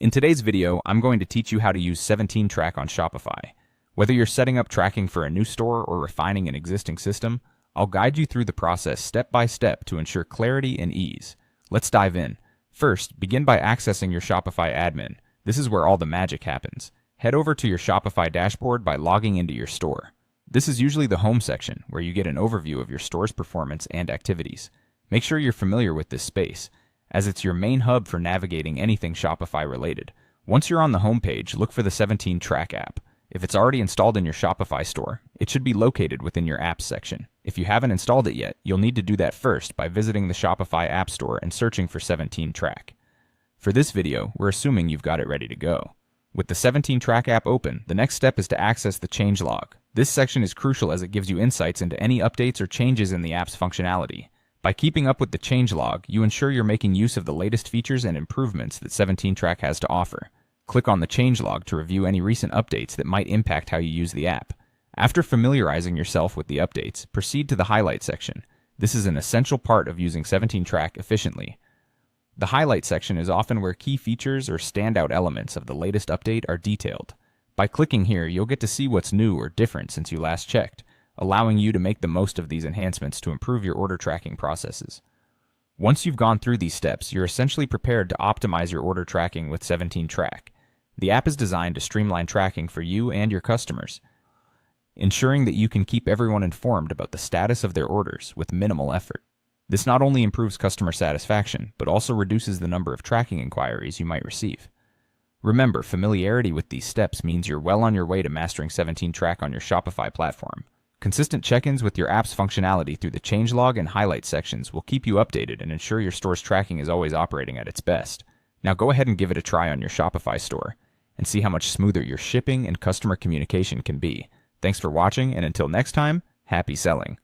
In today's video, I'm going to teach you how to use 17TRACK on Shopify. Whether you're setting up tracking for a new store or refining an existing system, I'll guide you through the process step by step to ensure clarity and ease. Let's dive in. First, begin by accessing your Shopify admin. This is where all the magic happens. Head over to your Shopify dashboard by logging into your store. This is usually the home section, where you get an overview of your store's performance and activities. Make sure you're familiar with this space, as it's your main hub for navigating anything Shopify related. Once you're on the home page, look for the 17TRACK app. If it's already installed in your Shopify store, it should be located within your apps section. If you haven't installed it yet, you'll need to do that first by visiting the Shopify app store and searching for 17TRACK. For this video, we're assuming you've got it ready to go. With the 17TRACK app open, the next step is to access the changelog. This section is crucial as it gives you insights into any updates or changes in the app's functionality. By keeping up with the changelog, you ensure you're making use of the latest features and improvements that 17TRACK has to offer. Click on the changelog to review any recent updates that might impact how you use the app. After familiarizing yourself with the updates, proceed to the highlight section. This is an essential part of using 17TRACK efficiently. The highlight section is often where key features or standout elements of the latest update are detailed. By clicking here, you'll get to see what's new or different since you last checked, allowing you to make the most of these enhancements to improve your order tracking processes. Once you've gone through these steps, you're essentially prepared to optimize your order tracking with 17TRACK. The app is designed to streamline tracking for you and your customers, ensuring that you can keep everyone informed about the status of their orders with minimal effort. This not only improves customer satisfaction, but also reduces the number of tracking inquiries you might receive. Remember, familiarity with these steps means you're well on your way to mastering 17TRACK on your Shopify platform. Consistent check-ins with your app's functionality through the changelog and highlight sections will keep you updated and ensure your store's tracking is always operating at its best. Now go ahead and give it a try on your Shopify store and see how much smoother your shipping and customer communication can be. Thanks for watching, and until next time, happy selling.